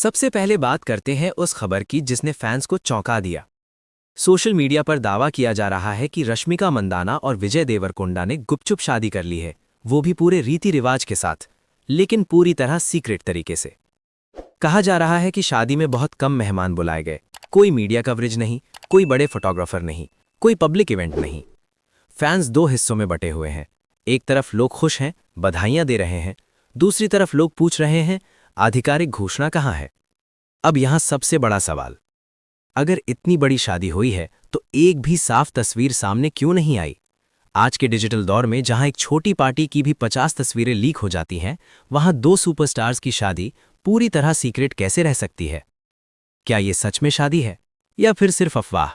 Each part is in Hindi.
सबसे पहले बात करते हैं उस खबर की जिसने फैंस को चौंका दिया। सोशल मीडिया पर दावा किया जा रहा है कि रश्मिका मंदाना और विजय देवरकोंडा ने गुपचुप शादी कर ली है, वो भी पूरे रीति रिवाज के साथ, लेकिन पूरी तरह सीक्रेट तरीके से। कहा जा रहा है कि शादी में बहुत कम मेहमान बुलाए गए, कोई मीडिया कवरेज नहीं, कोई बड़े फोटोग्राफर नहीं, कोई पब्लिक इवेंट नहीं। फैंस दो हिस्सों में बटे हुए हैं। एक तरफ लोग खुश हैं, बधाइयां दे रहे हैं, दूसरी तरफ लोग पूछ रहे हैं आधिकारिक घोषणा कहाँ है। अब यहां सबसे बड़ा सवाल, अगर इतनी बड़ी शादी हुई है तो एक भी साफ तस्वीर सामने क्यों नहीं आई? आज के डिजिटल दौर में जहां एक छोटी पार्टी की भी 50 तस्वीरें लीक हो जाती हैं, वहां दो सुपरस्टार्स की शादी पूरी तरह सीक्रेट कैसे रह सकती है? क्या ये सच में शादी है या फिर सिर्फ अफवाह?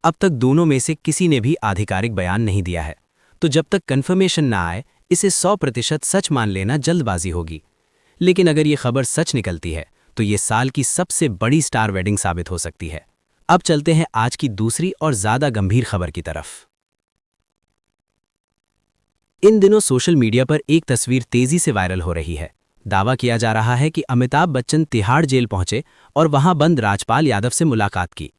अब तक दोनों में से किसी ने भी आधिकारिक बयान नहीं दिया है, तो जब तक कंफर्मेशन ना आए इसे 100% सच मान लेना जल्दबाजी होगी। लेकिन अगर ये खबर सच निकलती है तो ये साल की सबसे बड़ी स्टार वेडिंग साबित हो सकती है। अब चलते हैं आज की दूसरी और ज्यादा गंभीर खबर की तरफ। इन दिनों सोशल मीडिया पर एक तस्वीर तेजी से वायरल हो रही है। दावा किया जा रहा है कि अमिताभ बच्चन तिहाड़ जेल पहुंचे और वहां बंद राजपाल यादव से मुलाकात की।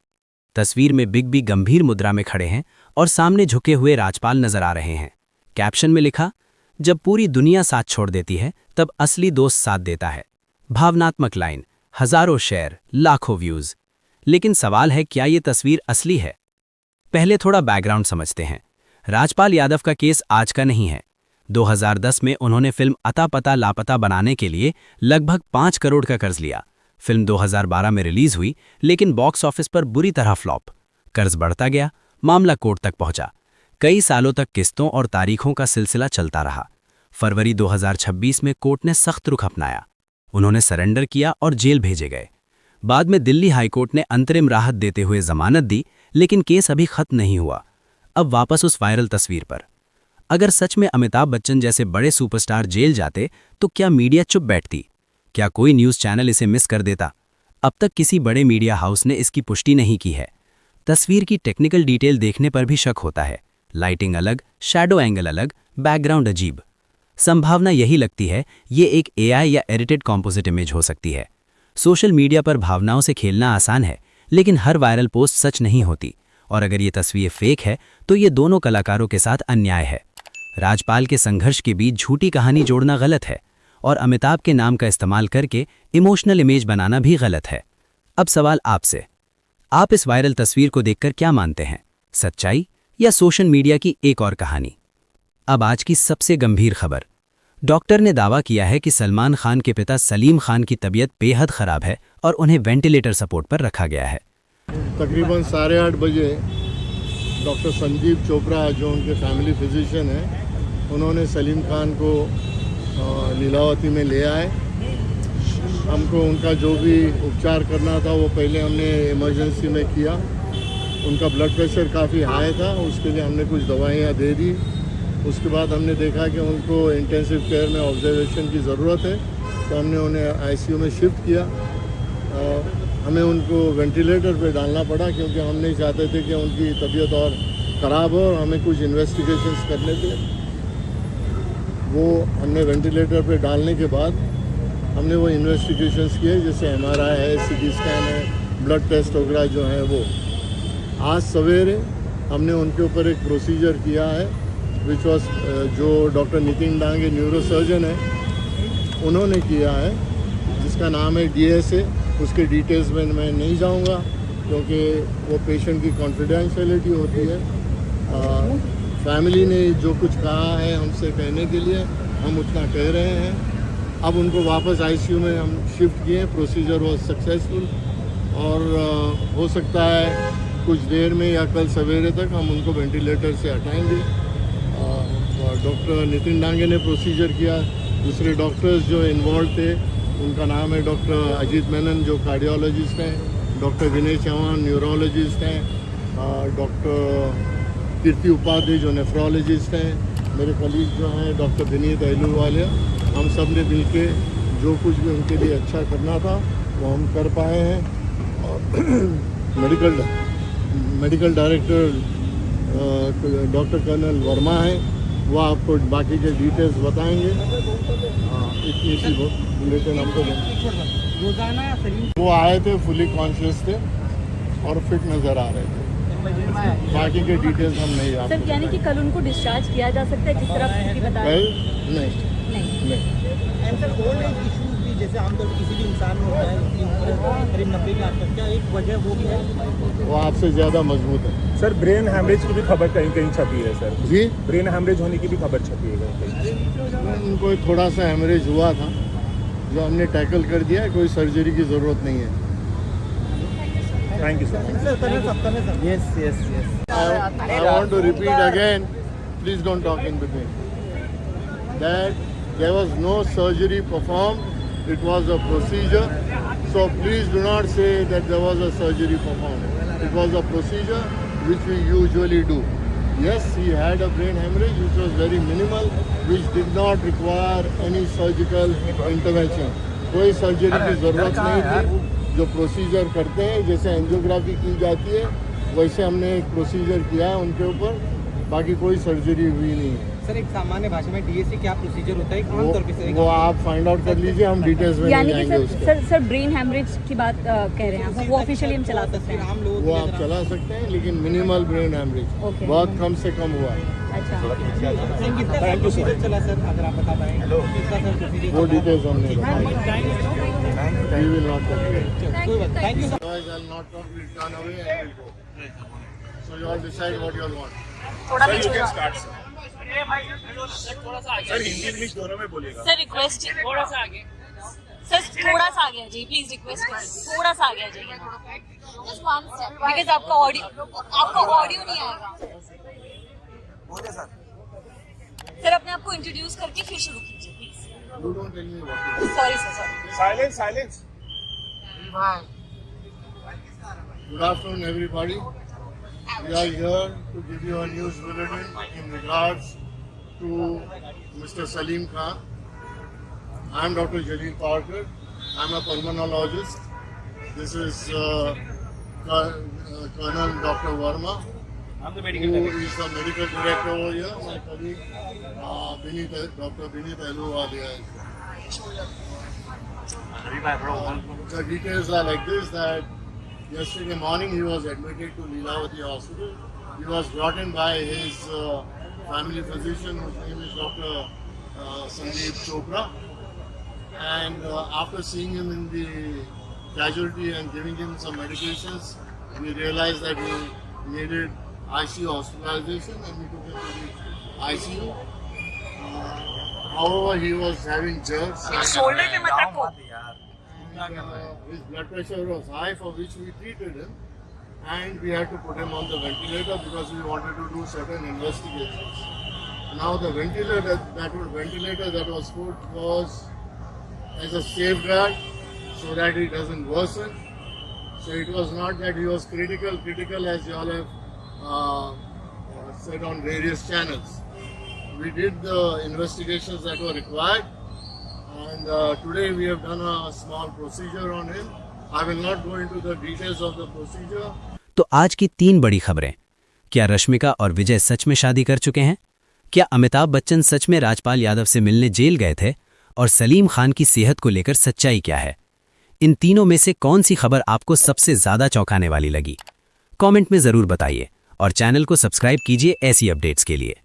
तस्वीर में बिग बी गंभीर मुद्रा में खड़े हैं और सामने झुके हुए राजपाल नजर आ रहे हैं। कैप्शन में लिखा, जब पूरी दुनिया साथ छोड़ देती है तब असली दोस्त साथ देता है। भावनात्मक लाइन, हजारों शेयर, लाखों व्यूज। लेकिन सवाल है, क्या ये तस्वीर असली है? पहले थोड़ा बैकग्राउंड समझते हैं। राजपाल यादव का केस आज का नहीं है। 2010 में उन्होंने फिल्म अता पता लापता बनाने के लिए लगभग 5 करोड़ का कर्ज लिया। फिल्म 2012 में रिलीज हुई, लेकिन बॉक्स ऑफिस पर बुरी तरह फ्लॉप। कर्ज बढ़ता गया, मामला कोर्ट तक पहुंचा। कई सालों तक किस्तों और तारीखों का सिलसिला चलता रहा। फरवरी 2026 में कोर्ट ने सख्त रुख अपनाया। उन्होंने सरेंडर किया और जेल भेजे गए। बाद में दिल्ली हाईकोर्ट ने अंतरिम राहत देते हुए जमानत दी, लेकिन केस अभी खत्म नहीं हुआ। अब वापस उस वायरल तस्वीर पर। अगर सच में अमिताभ बच्चन जैसे बड़े सुपरस्टार जेल जाते तो क्या मीडिया चुप बैठती? क्या कोई न्यूज़ चैनल इसे मिस कर देता? अब तक किसी बड़े मीडिया हाउस ने इसकी पुष्टि नहीं की है। तस्वीर की टेक्निकल डिटेल देखने पर भी शक होता है। लाइटिंग अलग, शैडो एंगल अलग, बैकग्राउंड अजीब। संभावना यही लगती है ये एक एआई या एडिटेड कॉम्पोजिट इमेज हो सकती है। सोशल मीडिया पर भावनाओं से खेलना आसान है, लेकिन हर वायरल पोस्ट सच नहीं होती। और अगर ये तस्वीर फेक है तो ये दोनों कलाकारों के साथ अन्याय है। राजपाल के संघर्ष के बीच झूठी कहानी जोड़ना गलत है, और अमिताभ के नाम का इस्तेमाल करके इमोशनल इमेज बनाना भी गलत है। अब सवाल आपसे, आप इस वायरल तस्वीर को देखकर क्या मानते हैं? सच्चाई या सोशल मीडिया की एक और कहानी? अब आज की सबसे गंभीर खबर। डॉक्टर ने दावा किया है कि सलमान खान के पिता सलीम खान की तबीयत बेहद खराब है और उन्हें वेंटिलेटर सपोर्ट पर रखा गया है। तकरीबन 8:30 बजे डॉक्टर संजीव चोपड़ा, जो उनके फैमिली फिजिशियन हैं, उन्होंने सलीम खान को लीलावती में ले आए। हमको उनका जो भी उपचार करना था वो पहले हमने इमरजेंसी में किया। उनका ब्लड प्रेशर काफ़ी हाई था, उसके लिए हमने कुछ दवाइयाँ दे दी। उसके बाद हमने देखा कि उनको इंटेंसिव केयर में ऑब्जर्वेशन की ज़रूरत है, तो हमने उन्हें आईसीयू में शिफ्ट किया। हमें उनको वेंटिलेटर पे डालना पड़ा क्योंकि हम नहीं चाहते थे कि उनकी तबीयत और ख़राब हो, और हमें कुछ इन्वेस्टिगेशंस करने थे। वो हमने वेंटिलेटर पे डालने के बाद हमने वो इन्वेस्टिगेशंस किए, जैसे MRI है, CT स्कैन है, ब्लड टेस्ट वगैरह जो है वो। आज सवेरे हमने उनके ऊपर एक प्रोसीजर किया है, विच वॉज जो डॉक्टर नितिन डांगे न्यूरोसर्जन है उन्होंने किया है, जिसका नाम है DSA। उसके डिटेल्स में मैं नहीं जाऊंगा क्योंकि वो पेशेंट की कॉन्फिडेंशियलिटी होती है। फैमिली ने जो कुछ कहा है हमसे कहने के लिए, हम उतना कह रहे हैं। अब उनको वापस ICU में हम शिफ्ट किए। प्रोसीजर वॉज सक्सेसफुल, और हो सकता है कुछ देर में या कल सवेरे तक हम उनको वेंटिलेटर से हटाएंगे। डॉक्टर नितिन डांगे ने प्रोसीजर किया। दूसरे डॉक्टर्स जो इन्वॉल्व थे उनका नाम है डॉक्टर अजीत मेनन, जो कार्डियोलॉजिस्ट हैं, डॉक्टर विनय चौहान न्यूरोलॉजिस्ट हैं, डॉक्टर कीर्ति उपाध्याय जो नेफ्रोलॉजिस्ट हैं, मेरे कलीग जो हैं डॉक्टर विनीत अहलूवालिया। हम सब ने मिल के जो कुछ भी उनके लिए अच्छा करना था वो हम कर पाए हैं। और medical director doctor colonel Verma है, वो आपको बाकी के डिटेल्स बताएंगे। इतनी सी बुलेटिन हमको देंगे। रोजाना सलीम वो आए थे, फुली कॉन्शियस थे और फिट नज़र आ रहे थे। बाकी के डिटेल्स हम नहीं जानते। सर यानी कि कल उनको डिस्चार्ज किया जा सकता है जिस तरह आप बता रहे कल नहीं। And sir old age issues भी जैसे आमतौर पर किसी भी इंसान में होता है, उसकी उम्र करीब 90 के आसपास, क्या एक वजह वो भी है? वो आपसे ज़्यादा मजबूत है। सर ब्रेन हैमरेज की भी खबर कहीं कहीं छपी है सर। जी, ब्रेन हैमरेज होने की भी खबर छपी है कहीं। उनको थोड़ा सा हेमरेज हुआ था जो हमने टैकल कर दिया है, कोई सर्जरी की ज़रूरत नहीं है। Thank you sir. Yes yes yes I want to repeat again, please don't talk in between, that there was no surgery performed, it was a procedure. So please do not say that there was a surgery performed. It was a procedure which we usually do. Yes, he had a brain hemorrhage which was very minimal, which did not require any surgical intervention. कोई सर्जरी की ज़रूरत नहीं थी। जो प्रोसीजर करते हैं, जैसे एंजियोग्राफी की जाती है, वैसे हमने एक प्रोसीजर किया है उनके ऊपर, बाकी कोई सर्जरी हुई नहीं है। सर एक सामान्य भाषा में डीएससी क्या प्रोसीजर होता है आमतौर पे? वो आप फाइंड आउट कर लीजिए, हम डिटेल्स में नहीं यानी कि जाएंगे उसके। सर ब्रेन हेमरेज की बात कह रहे हैं आप, वो ऑफिशियली हम चला सकते हैं? आम लोगों वो आप चला सकते हैं, लेकिन मिनिमल ब्रेन हेमरेज Okay. बहुत कम से कम हुआ है। अच्छा कितना प्रोसीजर चला सर, अगर आप बता पाएंगे? कितना सर प्रोसीजर? वो डिटेल्स हमने बताई। We will not talk. कोई बात, thank you sir. Otherwise, I'll not talk. We'll turn away and we'll go. So you all decide what you all want. Sir Hindi English दोनों में बोलेगा। सर रिक्वेस्ट थोड़ा सा आगे, सर थोड़ा सा आगे आ जाइए प्लीज, रिक्वेस्ट थोड़ा सा आगे आ जाइए बिकॉज आपका ऑडियो नहीं आएगा। सर अपने आप को इंट्रोड्यूस करके फिर शुरू कीजिए please. You don't tell me what. Sorry sir. Silence silence. Good afternoon, everybody. We are here to give you a news bulletin in regards to Mr. Salim Khan. I am Dr. Jalil Parker. I am a pulmonologist. This is Colonel Dr. Verma, who is the medical director over here. My colleague Dr. Binit Ahluwalia is here. The details are like this, that yesterday morning he was admitted to Leelavati Hospital. He was brought in by his family physician, whose name is Dr. Sandeep Chopra. And after seeing him in the casualty and giving him some medications, we realized that he needed ICU hospitalization, and we took him to the ICU. However, he was having jerks. Shoulder पे मत रखो। His blood pressure was high, for which we treated him, and we had to put him on the ventilator because we wanted to do certain investigations. Now the ventilator that was put was as a safeguard so that it doesn't worsen. So it was not that he was critical as you all have said on various channels. We did the investigations that were required, and today we have done a small procedure on him. I will not go into the details of the procedure. तो आज की 3 बड़ी खबरें। क्या रश्मिका और विजय सच में शादी कर चुके हैं? क्या अमिताभ बच्चन सच में राजपाल यादव से मिलने जेल गए थे? और सलीम खान की सेहत को लेकर सच्चाई क्या है? इन तीनों में से कौन सी खबर आपको सबसे ज्यादा चौंकाने वाली लगी? कमेंट में जरूर बताइए और चैनल को सब्सक्राइब कीजिए ऐसी अपडेट्स के लिए।